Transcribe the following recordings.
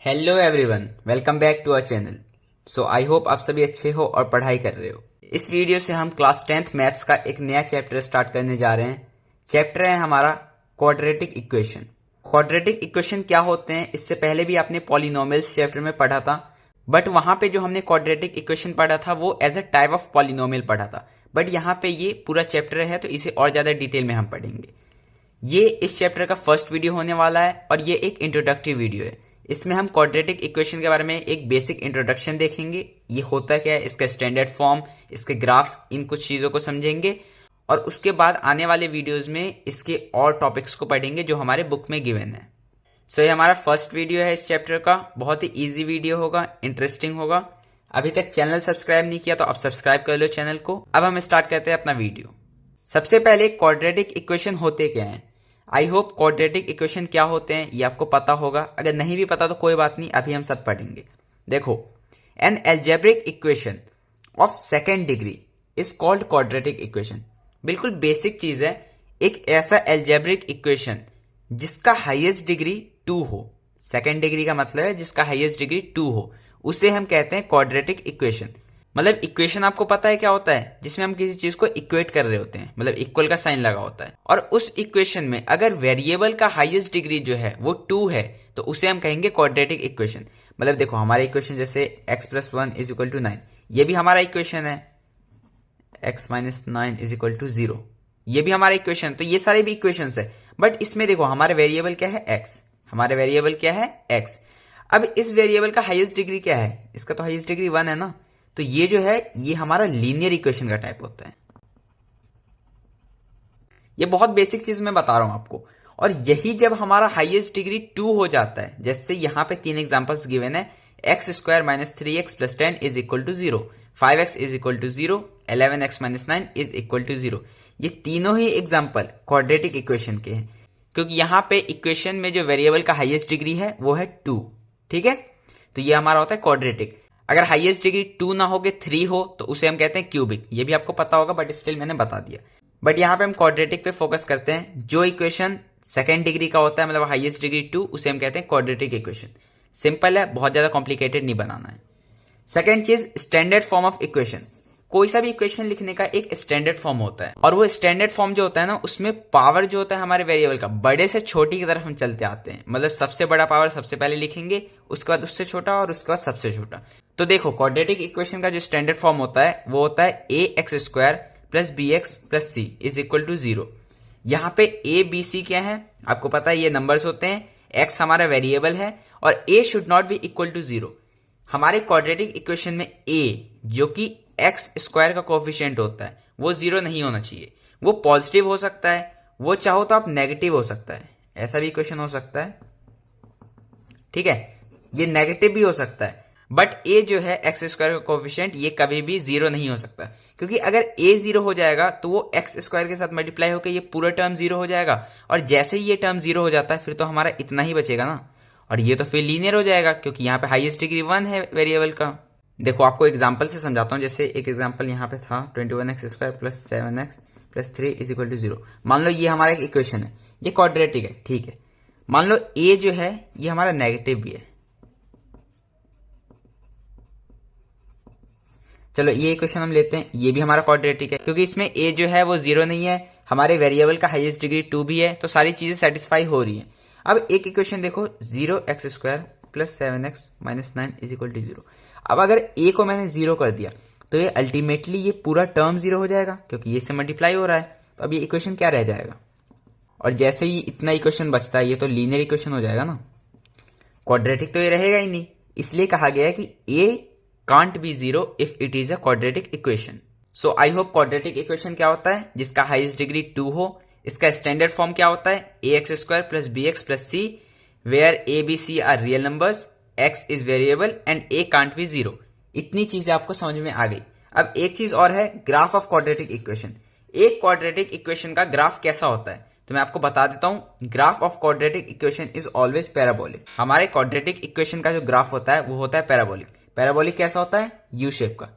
Hello everyone, welcome back to our channel. So I hope आप सभी अच्छे हो और पढ़ाई कर रहे हो। इस वीडियो से हम क्लास 10th मैथ्स का एक नया चैप्टर स्टार्ट करने जा रहे हैं। चैप्टर है हमारा क्वाड्रेटिक इक्वेशन। क्वाड्रेटिक इक्वेशन क्या होते हैं, इससे पहले भी आपने पॉलिनोमियल्स चैप्टर में पढ़ा था, बट वहां पे जो हमने क्वाड्रेटिक इक्वेशन पढ़ा था वो as a type of polynomial पढ़ा था। बट यहाँ पे ये पूरा चैप्टर है तो इसे और ज्यादा डिटेल में हम पढ़ेंगे। ये इस चैप्टर का फर्स्ट वीडियो होने वाला है और ये एक इंट्रोडक्टिव वीडियो है। इसमें हम क्वाड्रेटिक इक्वेशन के बारे में एक बेसिक इंट्रोडक्शन देखेंगे, ये होता क्या है, इसका स्टैंडर्ड फॉर्म, इसके ग्राफ, इन कुछ चीजों को समझेंगे और उसके बाद आने वाले वीडियोस में इसके और टॉपिक्स को पढ़ेंगे जो हमारे बुक में गिवन है। सो ये हमारा फर्स्ट वीडियो है इस चैप्टर का। बहुत ही इजी वीडियो होगा, इंटरेस्टिंग होगा। अभी तक चैनल सब्सक्राइब नहीं किया तो आप सब्सक्राइब कर लो चैनल को। अब हम स्टार्ट करते हैं अपना वीडियो। सबसे पहले क्वाड्रेटिक इक्वेशन होते क्या हैं। आई होप क्वाड्रेटिक इक्वेशन क्या होते हैं ये आपको पता होगा, अगर नहीं भी पता तो कोई बात नहीं, अभी हम सब पढ़ेंगे। देखो, an algebraic equation of second degree is called quadratic equation. बिल्कुल बेसिक चीज है, एक ऐसा एल्जेब्रिक इक्वेशन जिसका हाईएस्ट डिग्री 2 हो। सेकेंड डिग्री का मतलब है जिसका हाईएस्ट डिग्री 2 हो, उसे हम कहते हैं क्वाड्रेटिक इक्वेशन। मतलब इक्वेशन आपको पता है क्या होता है, जिसमें हम किसी चीज को इक्वेट कर रहे होते हैं, मतलब इक्वल का साइन लगा होता है, और उस इक्वेशन में अगर वेरिएबल का हाईएस्ट डिग्री जो है वो 2 है तो उसे हम कहेंगे क्वाड्रेटिक इक्वेशन। मतलब देखो, हमारा इक्वेशन जैसे x+1 इज इक्वल टू 9, ये भी हमारा इक्वेशन है। x-9 इज इक्वल टू 0, ये भी हमारा इक्वेशन। तो ये सारे भी इक्वेशन है, बट इसमें देखो हमारा वेरिएबल क्या है, x। हमारा वेरिएबल क्या है, x। अब इस वेरिएबल का हाईएस्ट डिग्री क्या है, इसका तो हाईएस्ट डिग्री 1 है ना, तो ये जो है ये हमारा लीनियर इक्वेशन का टाइप होता है। ये बहुत बेसिक चीज मैं बता रहा हूं आपको। और यही जब हमारा हाईएस्ट डिग्री 2 हो जाता है, जैसे यहां पे 3 एग्जांपल्स गिवन है, x² - 3x + 10 is equal to 0, 5x is equal to 0, 11x - 9 is equal to 0। ये तीनों ही एग्जाम्पल क्वाड्रेटिक इक्वेशन के हैं, क्योंकि यहां पे इक्वेशन में जो वेरिएबल का हाईएस्ट डिग्री है वो है 2। ठीक है, तो ये हमारा होता है क्वाड्रेटिक। अगर हाईएस्ट डिग्री 2 ना हो के 3 हो तो उसे हम कहते हैं क्यूबिक। ये भी आपको पता होगा, बट स्टिल मैंने बता दिया। बट यहाँ पे हम क्वाड्रेटिक पे फोकस करते हैं। जो इक्वेशन सेकेंड डिग्री का होता है, मतलब हाईएस्ट डिग्री 2, उसे हम कहते हैं क्वाड्रेटिक इक्वेशन। सिंपल है, बहुत ज्यादा कॉम्प्लिकेटेड नहीं बनाना है। सेकेंड चीज, स्टैंडर्ड फॉर्म ऑफ इक्वेशन। कोई सा भी इक्वेशन लिखने का एक स्टैंडर्ड फॉर्म होता है, और वो स्टैंडर्ड फॉर्म जो होता है ना, उसमें पावर जो होता है हमारे वेरिएबल का, बड़े से छोटी की तरफ हम चलते आते हैं। मतलब सबसे बड़ा पावर सबसे पहले लिखेंगे, उसके बाद उससे छोटा और उसके बाद सबसे छोटा। तो देखो, क्वाड्रेटिक इक्वेशन का जो स्टैंडर्ड फॉर्म होता है वो होता है ax² + bx + c is equal to 0। यहाँ पे a b c क्या है आपको पता है, ये नंबर्स होते हैं। x हमारा वेरिएबल है और a should not be equal to 0। हमारे क्वाड्रेटिक इक्वेशन में a, जो कि x² का कोफिशिएंट होता है, वो 0 नहीं होना चाहिए। वो पॉजिटिव हो सकता है, वो चाहो तो आप नेगेटिव हो सकता है, ऐसा भी इक्वेशन हो सकता है। ठीक है, ये नेगेटिव भी हो सकता है, बट a जो है x² का कोफिशिएंट, ये कभी भी 0 नहीं हो सकता, क्योंकि अगर a 0 हो जाएगा तो वो x² के साथ मल्टीप्लाई होकर ये पूरा टर्म 0 हो जाएगा, और जैसे ही ये टर्म 0 हो जाता है फिर तो हमारा इतना ही बचेगा ना, और ये तो फिर लीनियर हो जाएगा, क्योंकि यहाँ पे हाईएस्ट डिग्री 1 है वेरिएबल का। देखो, आपको एग्जाम्पल से समझाता हूँ। जैसे एक एग्जाम्पल यहाँ पे था 21x² + 7x + 3 is equal to 0। मान लो ये हमारा एक इक्वेशन है, ये क्वाड्रेटिक है। ठीक है, मान लो a जो है ये हमारा नेगेटिव भी है। चलो ये इक्वेशन हम लेते हैं, ये भी हमारा क्वाड्रेटिक है, क्योंकि इसमें a जो है वो 0 नहीं है, हमारे वेरिएबल का हाईएस्ट डिग्री 2 भी है, तो सारी चीजें सेटिस्फाई हो रही हैं। अब एक इक्वेशन देखो, 0x² + 7x - 9 is equal to 0। अब अगर a को मैंने 0 कर दिया तो ये अल्टीमेटली ये पूरा टर्म 0 हो जाएगा, क्योंकि ये इससे मल्टीप्लाई हो रहा है। तो अब ये इक्वेशन क्या रह जाएगा, और जैसे ही इतना इक्वेशन बचता है ये तो लीनियर इक्वेशन हो जाएगा ना, क्वाड्रेटिक तो ये रहेगा ही नहीं। इसलिए कहा गया है कि a can't be 0 if it is a quadratic equation. So I hope quadratic equation क्या होता है, जिसका हाईएस्ट डिग्री 2 हो। इसका स्टैंडर्ड फॉर्म क्या होता है, ax² + bx + c, where a b c are real numbers, x is variable and a can't be 0। इतनी चीजें आपको समझ में आ गई। अब एक चीज और है, ग्राफ ऑफ क्वाड्रेटिक इक्वेशन। एक क्वाड्रेटिक इक्वेशन का ग्राफ कैसा होता है तो मैं आपको बता देता हूं। Graph of quadratic equation is always parabolic. हमारे क्वाड्रेटिक इक्वेशन का जो ग्राफ होता है वो होता है पैराबोलिक। पैराबोलिक कैसा होता है, यू शेप का।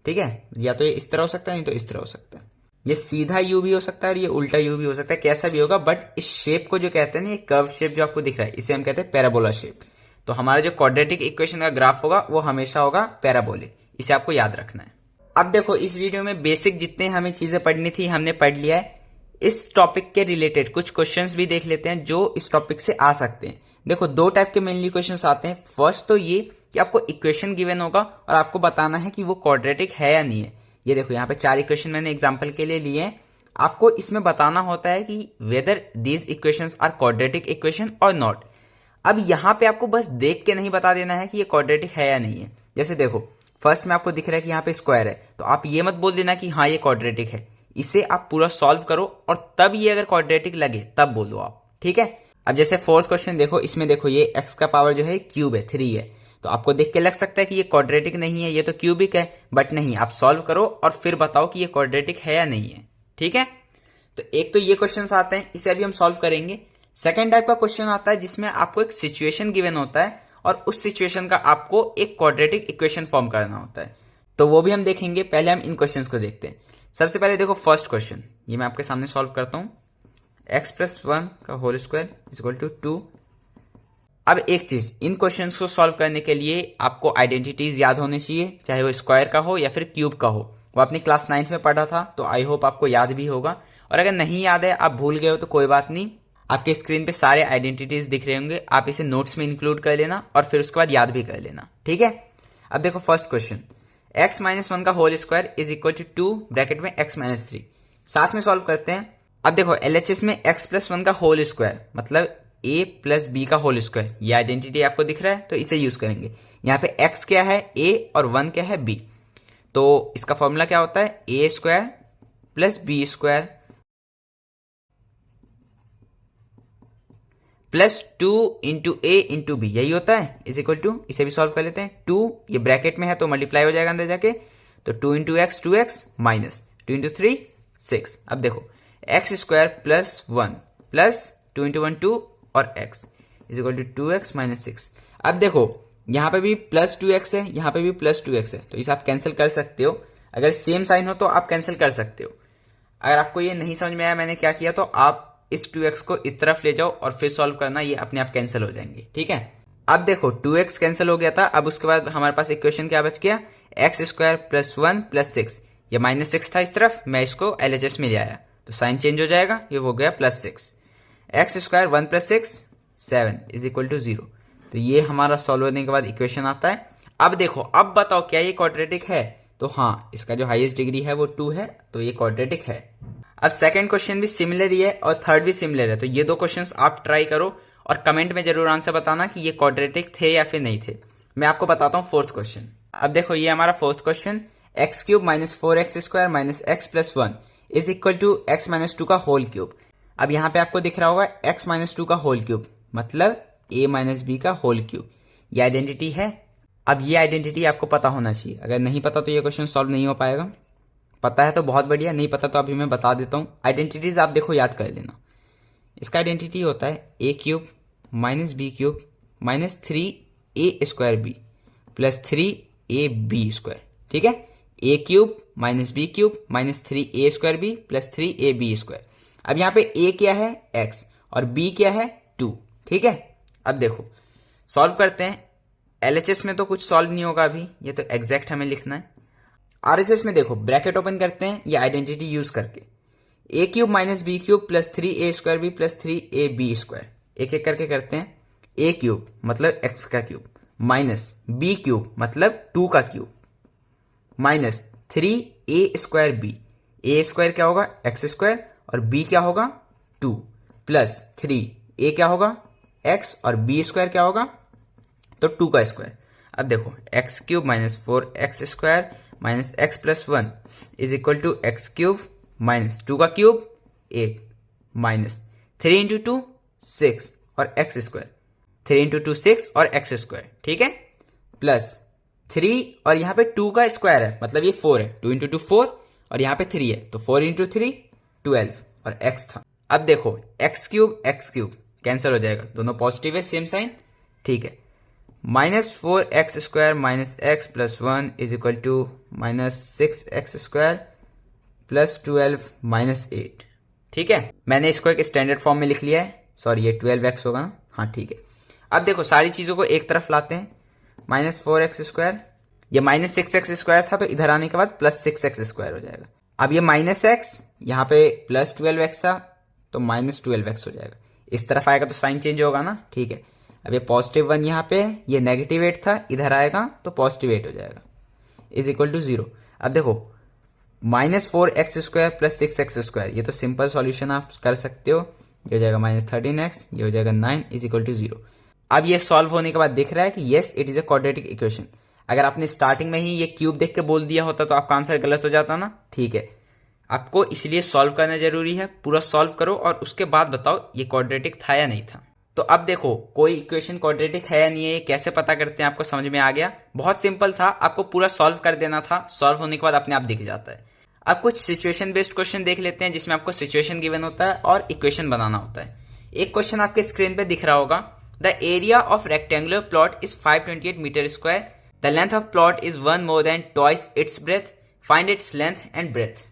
ठीक है, या तो ये इस तरह हो सकता है, नहीं तो इस तरह हो सकता है। ये सीधा यू भी हो सकता है और ये उल्टा यू भी हो सकता है, कैसा भी होगा, बट इस शेप को जो कहते हैं ना, ये कर्व शेप जो आपको दिख रहा है, इसे हम कहते हैं पैराबोला शेप। तो हमारा जो क्वाड्रेटिक इक्वेशन का ग्राफ होगा वो हमेशा होगा पैराबोलिक। इसे आपको याद रखना है। अब देखो, इस वीडियो में बेसिक जितने हमें चीजें पढ़नी थी हमने पढ़ लिया है। इस टॉपिक के रिलेटेड कुछ क्वेश्चंस भी देख लेते हैं जो इस टॉपिक से आ सकते हैं। देखो, दो टाइप के मेनली क्वेश्चंस आते हैं। फर्स्ट तो ये कि आपको इक्वेशन गिवन होगा और आपको बताना है कि वो क्वाड्रेटिक है या नहीं है। ये देखो, यहाँ पे 4 इक्वेशन मैंने एग्जांपल के लिए लिए हैं। आपको इसमें बताना होता है कि whether these equations are quadratic equation और नॉट। अब यहाँ पे आपको बस देख के नहीं बता देना है कि ये क्वाड्रेटिक है या नहीं है। जैसे देखो, फर्स्ट में आपको दिख रहा है कि यहाँ पे स्क्वायर है, तो आप ये मत बोल देना कि हाँ ये क्वाड्रेटिक है। इसे आप पूरा सॉल्व करो और तब ये अगर क्वाड्रेटिक लगे तब बोलो आप, ठीक है। अब जैसे फोर्थ क्वेश्चन देखो, इसमें देखो ये x का पावर जो है क्यूब है, 3 है। तो आपको देख के लग सकता है कि ये क्वाड्रेटिक नहीं है, ये तो क्यूबिक है। बट नहीं, आप सॉल्व करो और फिर बताओ कि ये क्वाड्रेटिक है या नहीं है, ठीक है। तो एक तो ये क्वेश्चंस आते हैं, इसे अभी हम सॉल्व करेंगे। सेकंड टाइप का क्वेश्चन आता है जिसमें आपको एक सिचुएशन गिवन होता है और उस सिचुएशन का आपको एक क्वाड्रेटिक इक्वेशन फॉर्म करना होता है। तो वो भी हम देखेंगे। पहले हम इन क्वेश्चंस को देखते हैं। सबसे पहले देखो फर्स्ट क्वेश्चन, ये मैं आपके सामने सॉल्व करता हूं। x+1 का होल स्क्वायर इक्वल टू 2। अब एक चीज, इन क्वेश्चंस को सॉल्व करने के लिए आपको आइडेंटिटीज याद होनी चाहिए, चाहे वो स्क्वायर का हो या फिर क्यूब का हो। वो अपनी क्लास 9 में पढ़ा था, तो आई होप आपको याद भी होगा। और अगर नहीं याद है, आप भूल गए हो, तो कोई बात नहीं, आपके स्क्रीन पे सारे आइडेंटिटीज दिख रहे होंगे। आप इसे नोट्स में इंक्लूड कर लेना और फिर उसके बाद याद भी कर लेना, ठीक है। अब देखो फर्स्ट क्वेश्चन, x-1 का whole square is equal to 2 bracket में x-3। साथ में सॉल्व करते हैं। अब देखो, LHS में x+1 का होल स्क्वायर मतलब a प्लस b का होल स्क्वायर, ये आइडेंटिटी आपको दिख रहा है, तो इसे यूज करेंगे। यहाँ पे x क्या है a और 1 क्या है b, तो इसका फॉर्मूला क्या होता है a square plus b square plus 2 into a into b, यही होता है, इज इक्वल टू, इसे भी सॉल्व कर लेते हैं। 2 ये ब्रैकेट में है तो मल्टीप्लाई हो जाएगा अंदर जाके, तो 2 into x 2x minus 2 into 3 6। अब देखो x square plus 1 plus 2 into 1 2 और x is equal to 2x minus 6। अब देखो यहाँ पे भी प्लस 2x है, यहाँ पे भी प्लस 2x है, तो इसे आप कैंसिल कर सकते हो। अगर सेम साइन हो तो आप कैंसिल कर सकते हो। अगर आपको ये नहीं समझ में आया मैंने क्या किया, तो आप इस 2x को इस तरफ ले जाओ और फिर सॉल्व करना, ये अपने आप कैंसिल हो जाएंगे, ठीक है। अब देखो 2x कैंसिल हो गया था। अब उसके बाद हमारे पास इक्वेशन क्या बच गया, एक्स स्क्वायर प्लस 1 प्लस 6। ये माइनस 6 था इस तरफ, मैं इसको LHS में ले आया तो साइन चेंज हो जाएगा, ये हो गया plus 6। X square 1 plus 6 7 is equal to 0। तो ये हमारा सॉल्व होने के बाद इक्वेशन आता है। अब देखो, अब बताओ क्या ये क्वाड्रेटिक है, तो हाँ, इसका जो हाईएस्ट डिग्री है वो 2 है, तो ये क्वाड्रेटिक है। अब सेकंड क्वेश्चन भी सिमिलर ही है और थर्ड भी सिमिलर है, तो ये दो क्वेश्चंस आप ट्राई करो और कमेंट में जरूर आंसर बताना कि ये क्वाड्रेटिक थे या फिर नहीं थे। मैं आपको बताता हूँ फोर्थ क्वेश्चन। अब देखो ये हमारा fourth question, x cube minus 4x square minus x plus 1 is equal to x minus 2 का होल क्यूब। अब यहाँ पे आपको दिख रहा होगा x माइनस 2 का होल क्यूब मतलब a माइनस बी का होल क्यूब, ये आइडेंटिटी है। अब ये आइडेंटिटी आपको पता होना चाहिए, अगर नहीं पता तो ये क्वेश्चन सॉल्व नहीं हो पाएगा। पता है तो बहुत बढ़िया, नहीं पता तो अभी मैं बता देता हूँ। आइडेंटिटीज आप देखो याद कर लेना। इसका आइडेंटिटी होता है a cube minus b cube minus 3a square b plus 3ab square, ठीक है। a cube minus b cube minus 3a square b plus 3ab square. अब यहाँ पे a क्या है x और b क्या है 2, ठीक है। अब देखो सॉल्व करते हैं। LHS में तो कुछ सॉल्व नहीं होगा अभी, ये तो एग्जैक्ट हमें लिखना है। RHS में देखो ब्रैकेट ओपन करते हैं ये आइडेंटिटी यूज करके, a cube minus b cube plus 3a square b plus 3ab square, एक एक करके करते हैं। a क्यूब मतलब x का क्यूब माइनस b क्यूब मतलब 2 का cube minus 3a square b, a square क्या होगा x स्क्वायर और b क्या होगा 2 प्लस 3a क्या होगा x और b स्क्वायर क्या होगा तो 2 का स्क्वायर। अब देखो x cube minus 4x square minus x plus 1 is equal to x cube minus 2 का क्यूब 8 माइनस 3 इंटू 2 6 और एक्स स्क्वायर, 3 इंटू 2 6 और एक्स स्क्वायर, ठीक है, प्लस 3 और यहाँ पे 2 का स्क्वायर है मतलब ये 4 है, 2 इंटू 2 4 और यहाँ पे 3 है तो 4 इंटू 3 12 और x था। अब देखो एक्स क्यूब कैंसिल हो जाएगा, दोनों पॉजिटिव है सेम साइन, ठीक है। Minus 4x square minus x plus 1 is equal to minus 6x square plus 12 minus 8, ठीक है। मैंने इसको एक स्टैंडर्ड फॉर्म में लिख लिया है, सॉरी ये 12x होगा ना, हाँ ठीक है। अब देखो सारी चीजों को एक तरफ लाते हैं, -4x², ये -6x² था तो इधर आने के बाद +6x² हो जाएगा। अब ये -x, यहाँ पे +12x था तो -12x हो जाएगा। इस तरफ आएगा तो साइन चेंज होगा ना, ठीक है। अब ये +1 यहाँ पे, ये -8 था, इधर आएगा तो +8 हो जाएगा, = 0। अब देखो -4x² + 6x², ये तो सिंपल सॉल्यूशन आप कर सकते हो। ये हो जाएगा -13x, ये हो जाएगा 9 = 0। अब ये सॉल्व होने के बाद दिख रहा है कि yes it is a quadratic equation. अगर आपने स्टार्टिंग में ही ये क्यूब देख के बोल दिया होता तो आपका आंसर गलत हो जाता ना, ठीक है। आपको इसलिए सॉल्व करना जरूरी है, पूरा सॉल्व करो और उसके बाद बताओ ये क्वाड्रेटिक था या नहीं था। तो अब देखो कोई इक्वेशन क्वाड्रेटिक है या नहीं है ये कैसे पता करते हैं, आपको समझ में आ गया। बहुत सिंपल था, आपको पूरा सॉल्व कर देना था, सॉल्व होने के बाद अपने आप दिख जाता है। अब कुछ सिचुएशन बेस्ड क्वेश्चन देख लेते हैं जिसमें आपको सिचुएशन गिवन होता है और इक्वेशन बनाना होता है। एक क्वेश्चन आपके स्क्रीन पे दिख रहा होगा, the area of rectangular plot is 528 metre square, the length of plot is 1 more than twice its breadth, find its length and breadth.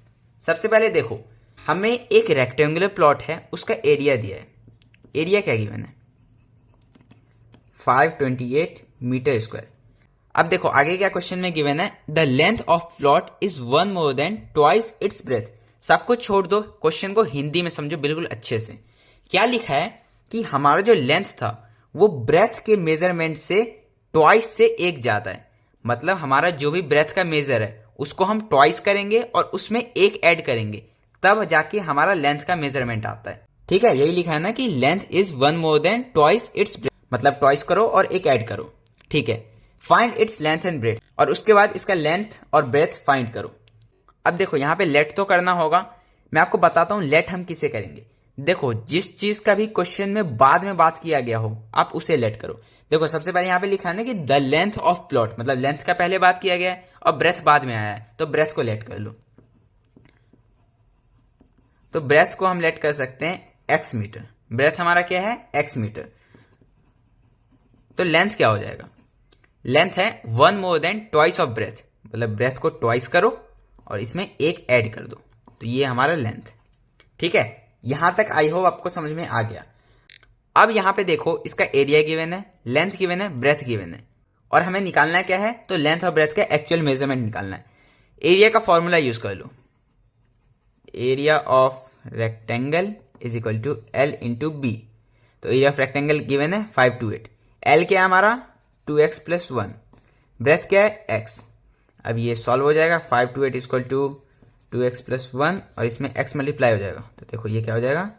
सबसे पहले देखो हमें एक रेक्टेंगुलर प्लॉट है, उसका एरिया दिया है। एरिया क्या गिवन है, 528 मीटर स्क्वायर। अब देखो आगे क्या क्वेश्चन में गिवन है, the length of plot is 1 more than twice its breadth। सब कुछ छोड़ दो, क्वेश्चन को हिंदी में समझो बिल्कुल अच्छे से। क्या लिखा है कि हमारा जो लेंथ था वो ब्रेथ के मेजरमेंट से ट्वाइस से एक ज्यादा है। मतलब हमारा जो भी ब्रेथ का मेजर है उसको हम ट्वाइस करेंगे और उसमें एक ऐड करेंगे, तब जाके हमारा लेंथ का मेजरमेंट आता है। ठीक है, यही लिखा है ना कि length is 1 more than twice its breadth, मतलब ट्वाइस करो और एक ऐड करो। ठीक है, find its length and breadth, और उसके बाद इसका लेंथ और ब्रेथ फाइंड करो। अब देखो यहां पे लेट तो करना होगा, मैं आपको बताता हूं लेट हम किसे करेंगे। देखो जिस चीज का भी क्वेश्चन में बाद में बात किया गया हो आप उसे लेट करो। देखो सबसे पहले यहां पे लिखा है ना कि द लेंथ ऑफ प्लॉट, मतलब लेंथ का पहले बात किया गया है और ब्रेथ बाद में आया है, तो ब्रेथ को लेट कर लो। तो ब्रेथ को हम लेट कर सकते हैं x मीटर, ब्रेथ हमारा क्या है x मीटर। तो लेंथ क्या हो जाएगा, लेंथ है 1 more than twice of breadth, मतलब ब्रेथ को ट्वाइस करो और इसमें एक ऐड कर दो, तो ये हमारा लेंथ। ठीक है, यहां तक आई होप आपको समझ में आ गया। अब यहां पे देखो इसका एरिया गिवन है, लेंथ गिवन है, ब्रेथ गिवन है, और हमें निकालना क्या है, तो लेंथ और ब्रेथ का एक्चुअल मेजरमेंट निकालना है। एरिया का फॉर्मूला यूज कर लो, area of rectangle is equal to L into B. तो एरिया ऑफ रेक्टेंगल गिवन है 528, एल क्या है हमारा 2x + 1, ब्रेथ क्या है x। अब ये सॉल्व हो जाएगा, 528 इक्वल टू 2x + 1 और इसमें x मल्टीप्लाई हो जाएगा, तो देखो ये क्या हो जाएगा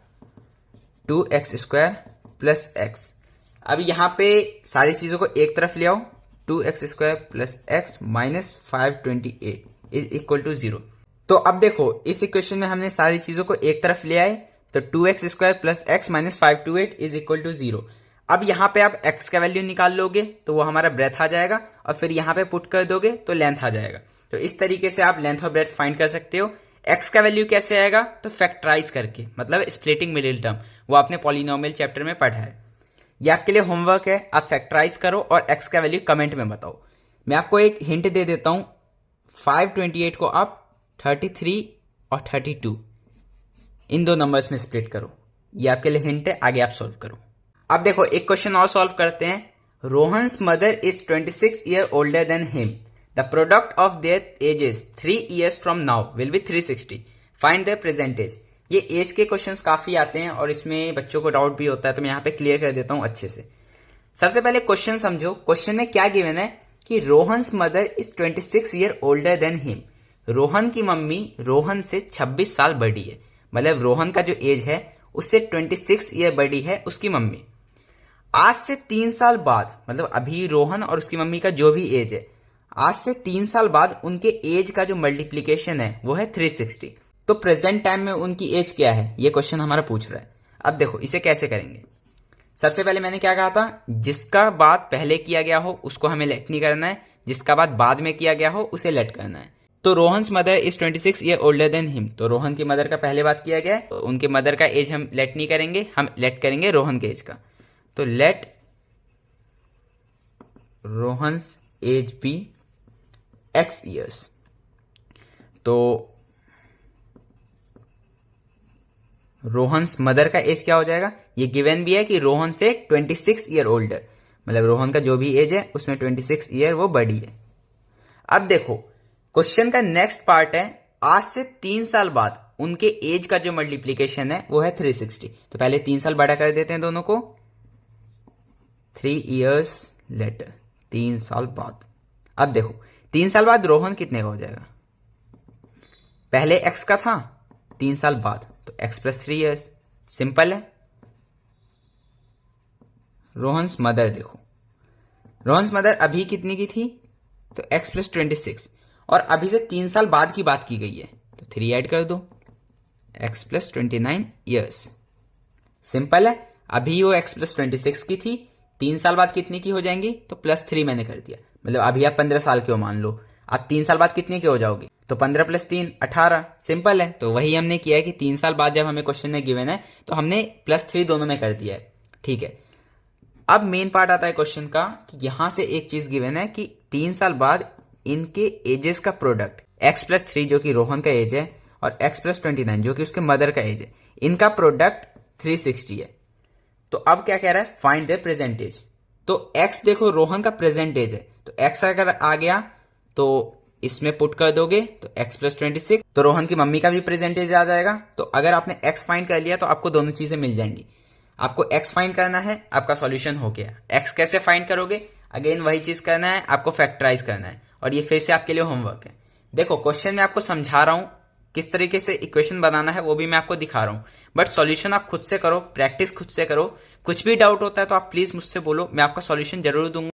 2x² + x। अब यहां पे सारी चीजों को एक तरफ ले आओ, 2x² + x - 528 is equal to 0। तो अब देखो इस इक्वेशन में हमने सारी चीजों को एक तरफ ले आए, तो 2x² + x - 528 is equal to 0। अब यहां पे आप x का वैल्यू निकाल लोगे तो वो हमारा ब्रेथ आ जाएगा, और फिर यहां पे पुट कर दोगे तो लेंथ आ जाएगा। तो इस तरीके से आप लेंथ और ब्रेथ फाइंड कर सकते हो। x का वैल्यू कैसे आएगा, तो फैक्टराइज करके, मतलब स्प्लिटिंग मिडिल टर्म, वो आपने पॉलिनोमियल चैप्टर में पढ़ा है। ये आपके लिए होमवर्क है, आप फैक्टराइज करो और x का वैल्यू कमेंट में बताओ। मैं आपको एक हिंट दे देता हूं, 528 को आप 33 और 32 इन दो नंबर्स में स्प्लिट करो। ये आपके लिए हिंट है, आगे आप सॉल्व करो। अब देखो एक क्वेश्चन और सॉल्व करते हैं। Rohan's mother is 26 year older than him, the product of their ages 3 years from now will be 360, find the present age. ये एज के क्वेश्चंस काफी आते हैं और इसमें बच्चों को डाउट भी होता है, तो मैं यहाँ पे क्लियर कर देता हूं अच्छे से। सबसे पहले क्वेश्चन समझो, क्वेश्चन में क्या गिवन है कि Rohan's mother is 26 year older than him. Rohan की मम्मी रोहन से 26 साल बड़ी है, मतलब रोहन का जो एज है उससे 26 ईयर बड़ी है उसकी मम्मी। आज से 3 साल बाद, मतलब अभी रोहन और उसकी मम्मी का जो भी एज है, आज से 3 साल बाद उनके एज का जो मल्टीप्लीकेशन है वो है 360। तो प्रेजेंट टाइम में उनकी एज क्या है, ये क्वेश्चन हमारा पूछ रहा है। अब देखो इसे कैसे करेंगे। सबसे पहले मैंने क्या कहा था, जिसका बात पहले किया गया हो उसको हमें लेट नहीं करना है, जिसका बात बाद में किया गया हो उसे लेट करना है। तो Rohan's mother is 26 year older than him, तो रोहन की मदर का पहले बात किया गया है, तो उनके मदर का एज हम लेट नहीं करेंगे, हम लेट करेंगे रोहन के एज का। तो let Rohan's age be x years। तो रोहन्स मदर का एज क्या हो जाएगा, ये गिवन भी है कि रोहन से 26 ईयर ओल्डर, मतलब रोहन का जो भी एज है उसमें 26 ईयर वो बड़ी है। अब देखो क्वेश्चन का नेक्स्ट पार्ट है, आज से 3 साल बाद उनके एज का जो मल्टीप्लीकेशन है वो है 360। तो पहले 3 साल बड़ा कर देते हैं दोनों को, 3 इयर्स लेटर, 3 साल बाद। अब देखो 3 साल बाद रोहन कितने का हो जाएगा, पहले एक्स का था, 3 साल बाद तो एक्स प्लस 3 ईयर्स, सिंपल है। रोहन्स मदर देखो, रोहन्स मदर अभी कितनी की थी, तो एक्स प्लस 26, और अभी से 3 साल बाद की बात की गई है तो 3 ऐड कर दो, एक्स प्लस 29 ईयर्स, सिंपल है। अभी वो एक्स प्लस 26 की थी, 3 साल बाद कितनी की हो जाएंगी, तो प्लस 3 मैंने कर दिया, मतलब अभी आप 15 साल के हो मान लो, आप 3 साल बाद कितने के हो जाओगे, तो 15 प्लस 3 18, सिंपल है। तो वही हमने किया है कि 3 साल बाद जब हमें क्वेश्चन में गिवन है तो हमने प्लस 3 दोनों में कर दिया है, ठीक है। अब मेन पार्ट आता है क्वेश्चन का कि यहां से एक चीज गिवन है कि 3 साल बाद इनके एजेस का प्रोडक्ट, एक्स प्लस 3 जो कि रोहन का एज है और एक्स प्लस 29 जो कि उसके मदर का एज है, इनका प्रोडक्ट 360 है। तो अब क्या कह रहा है, फाइंड द प्रेजेंट एज। तो एक्स देखो रोहन का प्रेजेंट एज है, तो एक्स अगर आ गया तो इसमें पुट कर दोगे तो एक्स प्लस 26, तो रोहन की मम्मी का भी प्रेजेंट एज आ जाएगा। तो अगर आपने एक्स फाइंड कर लिया तो आपको दोनों चीजें मिल जाएंगी। आपको एक्स फाइंड करना है, आपका सॉल्यूशन हो गया। एक्स कैसे फाइंड करोगे, अगेन वही चीज करना है, आपको फैक्टराइज करना है, और ये फिर से आपके लिए होमवर्क है। देखो क्वेश्चन में आपको समझा रहा हूं किस तरीके से इक्वेशन बनाना है, वो भी मैं आपको दिखा रहा हूं, बट सॉल्यूशन आप खुद से करो, प्रैक्टिस खुद से करो। कुछ भी डाउट होता है तो आप प्लीज मुझसे बोलो, मैं आपका सॉल्यूशन जरूर दूंगा।